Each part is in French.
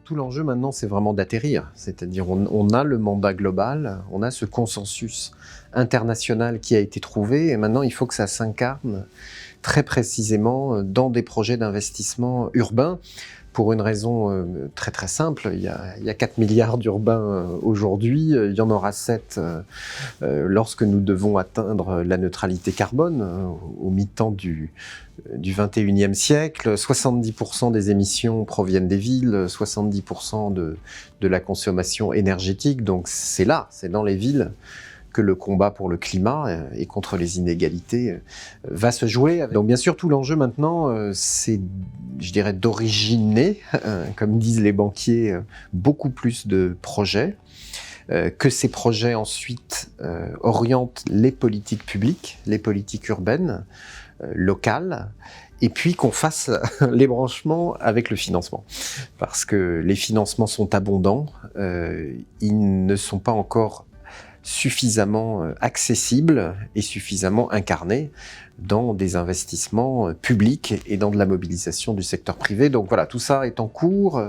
Tout l'enjeu maintenant, c'est vraiment d'atterrir. C'est-à-dire, on a le mandat global, on a ce consensus international qui a été trouvé, et maintenant, il faut que ça s'incarne très précisément dans des projets d'investissement urbains, pour une raison très très simple. Il y a 4 milliards d'urbains aujourd'hui, il y en aura 7 lorsque nous devons atteindre la neutralité carbone au mi-temps du 21e siècle. 70% des émissions proviennent des villes, 70% de la consommation énergétique, donc c'est dans les villes que le combat pour le climat et contre les inégalités va se jouer. Donc bien sûr, tout l'enjeu maintenant, c'est, je dirais, d'originer, comme disent les banquiers, beaucoup plus de projets, que ces projets ensuite orientent les politiques publiques, les politiques urbaines, locales, et puis qu'on fasse les branchements avec le financement. Parce que les financements sont abondants, ils ne sont pas encore suffisamment accessible et suffisamment incarné dans des investissements publics et dans de la mobilisation du secteur privé. Donc voilà, tout ça est en cours.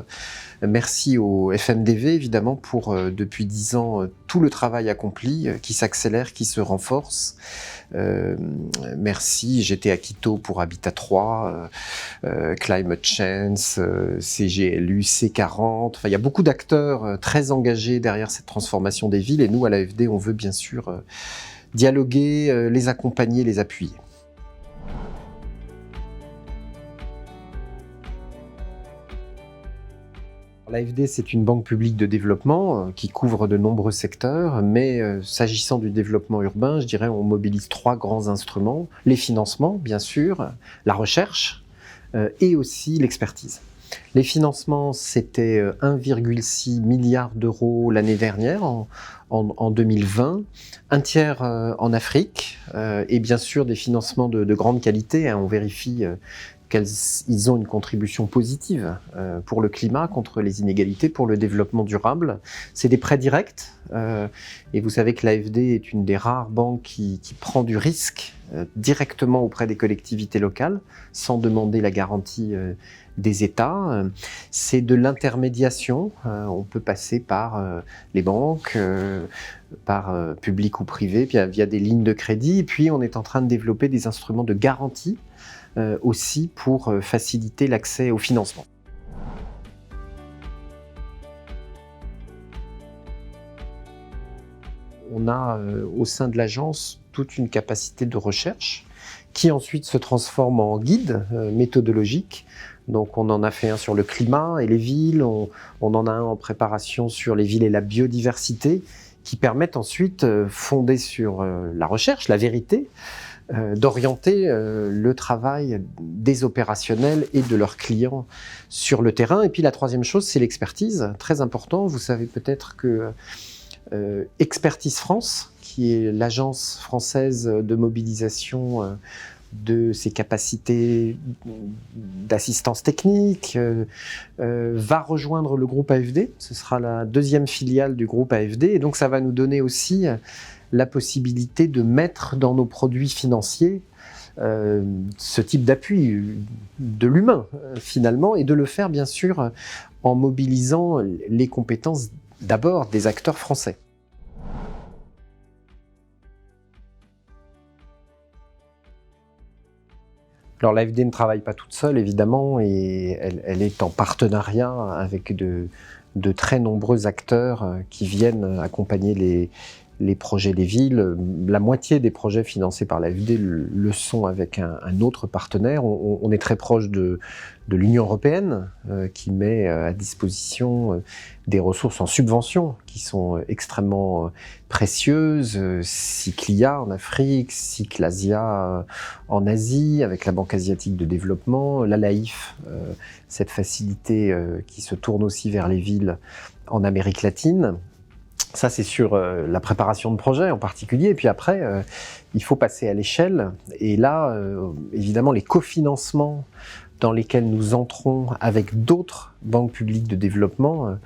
Merci au FNDV évidemment pour depuis 10 ans tout le travail accompli qui s'accélère, qui se renforce. Merci, j'étais à Quito pour Habitat 3, Climate Change, CGLU, C40. Enfin, il y a beaucoup d'acteurs très engagés derrière cette transformation des villes et nous à l'AFD on veut bien sûr dialoguer, les accompagner, les appuyer. L'AFD, c'est une banque publique de développement qui couvre de nombreux secteurs, mais s'agissant du développement urbain, je dirais on mobilise 3 grands instruments. Les financements, bien sûr, la recherche et aussi l'expertise. Les financements, c'était 1,6 milliard d'euros l'année dernière, en 2020, un tiers en Afrique, et bien sûr des financements de grande qualité. On vérifie qu'ils ont une contribution positive pour le climat, contre les inégalités, pour le développement durable. C'est des prêts directs, et vous savez que l'AFD est une des rares banques qui prend du risque directement auprès des collectivités locales, sans demander la garantie des États. C'est de l'intermédiation, on peut passer par les banques, par public ou privé, via des lignes de crédit, et puis on est en train de développer des instruments de garantie aussi pour faciliter l'accès au financement. On a au sein de l'agence toute une capacité de recherche qui ensuite se transforme en guide méthodologique. Donc on en a fait un sur le climat et les villes, on en a un en préparation sur les villes et la biodiversité, qui permettent ensuite, fondés sur la recherche, la vérité, d'orienter le travail des opérationnels et de leurs clients sur le terrain. Et puis la troisième chose, c'est l'expertise, très important. Vous savez peut-être que Expertise France, qui est l'agence française de mobilisation de ses capacités d'assistance technique, va rejoindre le groupe AFD. Ce sera la 2e filiale du groupe AFD, et donc ça va nous donner aussi la possibilité de mettre dans nos produits financiers ce type d'appui de l'humain finalement, et de le faire bien sûr en mobilisant les compétences d'abord des acteurs français. Alors l'AFD ne travaille pas toute seule évidemment, et elle est en partenariat avec de très nombreux acteurs qui viennent accompagner les projets des villes. La moitié des projets financés par l'AFD le sont avec un autre partenaire. On est très proche de l'Union européenne qui met à disposition des ressources en subvention qui sont extrêmement précieuses. Cyclia en Afrique, Cyclasia en Asie, avec la Banque asiatique de développement, la LAIF, cette facilité qui se tourne aussi vers les villes en Amérique latine. Ça, c'est sur la préparation de projets en particulier. Et puis après, il faut passer à l'échelle. Et là, évidemment, les cofinancements dans lesquels nous entrons avec d'autres banques publiques de développement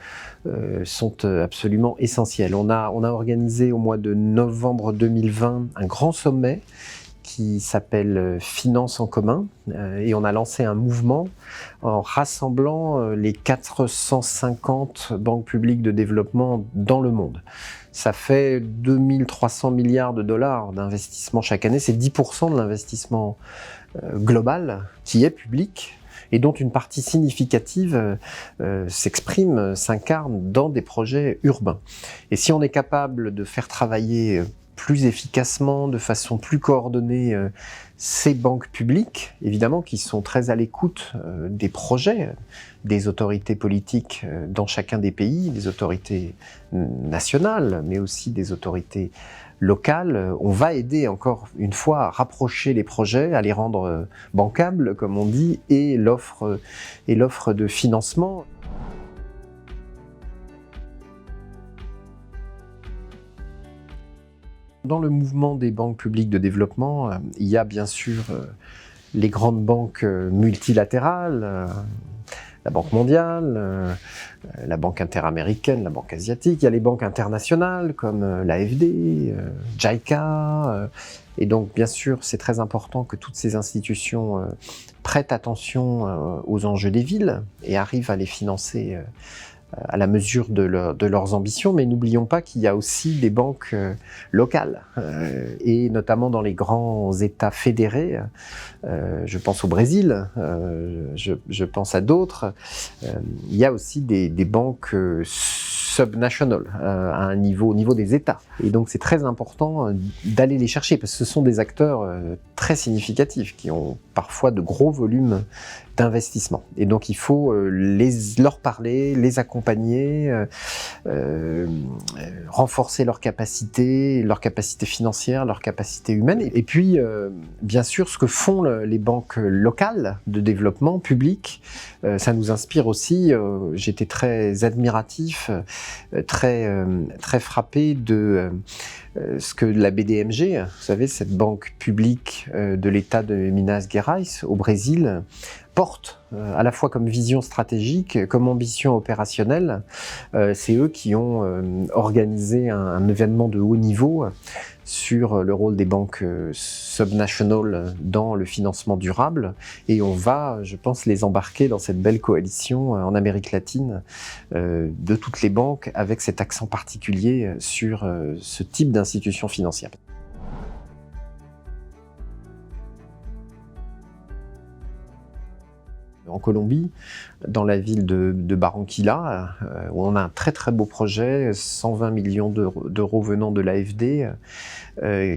sont absolument essentiels. On a organisé au mois de novembre 2020 un grand sommet qui s'appelle Finance en commun et on a lancé un mouvement en rassemblant les 450 banques publiques de développement dans le monde. Ça fait 2300 milliards de dollars d'investissement chaque année, c'est 10% de l'investissement global qui est public et dont une partie significative s'exprime, s'incarne dans des projets urbains. Et si on est capable de faire travailler plus efficacement, de façon plus coordonnée, ces banques publiques, évidemment, qui sont très à l'écoute des projets des autorités politiques dans chacun des pays, des autorités nationales, mais aussi des autorités locales, on va aider encore une fois à rapprocher les projets, à les rendre bancables, comme on dit, et l'offre de financement. Dans le mouvement des banques publiques de développement, il y a bien sûr les grandes banques multilatérales, la Banque mondiale, la Banque interaméricaine, la Banque asiatique. Il y a les banques internationales comme l'AFD, JICA. Et donc, bien sûr, c'est très important que toutes ces institutions prêtent attention aux enjeux des villes et arrivent à les financer à la mesure de leurs ambitions, mais n'oublions pas qu'il y a aussi des banques locales, et notamment dans les grands États fédérés, je pense au Brésil, je pense à d'autres, il y a aussi des banques subnational, à un niveau, au niveau des États. Et donc c'est très important d'aller les chercher, parce que ce sont des acteurs très significatifs, qui ont parfois de gros volumes d'investissement. Et donc il faut leur parler, les accompagner, renforcer leurs capacités financières, leurs capacités humaines. Et puis, bien sûr, ce que font les banques locales de développement public, ça nous inspire aussi. J'étais très admiratif, très frappé de ce que la BDMG, vous savez, cette banque publique de l'État de Minas Gerais au Brésil, porte à la fois comme vision stratégique, comme ambition opérationnelle. C'est eux qui ont organisé un événement de haut niveau sur le rôle des banques subnationales dans le financement durable, et on va, je pense, les embarquer dans cette belle coalition en Amérique latine de toutes les banques, avec cet accent particulier sur ce type d'institutions financières. En Colombie, dans la ville de Barranquilla, où on a un très très beau projet, 120 millions d'euros venant de l'AFD,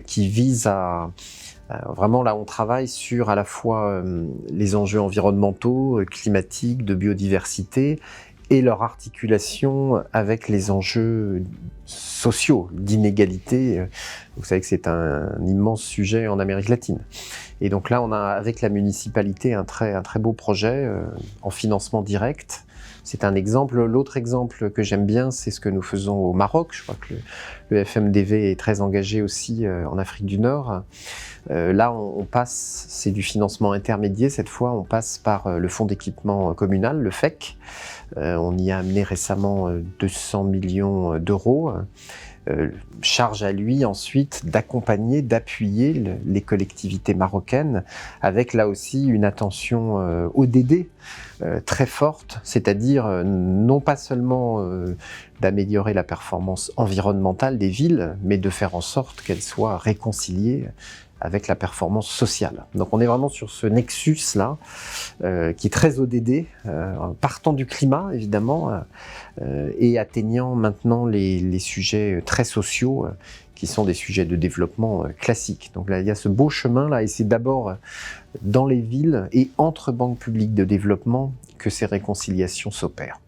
qui vise à vraiment, là on travaille sur à la fois les enjeux environnementaux, climatiques, de biodiversité, et leur articulation avec les enjeux sociaux, d'inégalité. Vous savez que c'est un immense sujet en Amérique latine. Et donc là, on a avec la municipalité un très beau projet en financement direct. C'est un exemple. L'autre exemple que j'aime bien, c'est ce que nous faisons au Maroc. Je crois que le FMDV est très engagé aussi en Afrique du Nord. Là, on passe, c'est du financement intermédiaire cette fois, on passe par le fonds d'équipement communal, le FEC. On y a amené récemment 200 millions d'euros. Charge à lui ensuite d'accompagner, d'appuyer les collectivités marocaines, avec là aussi une attention ODD très forte, c'est-à-dire non pas seulement d'améliorer la performance environnementale des villes, mais de faire en sorte qu'elles soient réconciliées avec la performance sociale. Donc on est vraiment sur ce nexus-là, qui est très ODD, partant du climat évidemment, et atteignant maintenant les sujets très sociaux, qui sont des sujets de développement classiques. Donc là, il y a ce beau chemin-là, et c'est d'abord dans les villes et entre banques publiques de développement que ces réconciliations s'opèrent.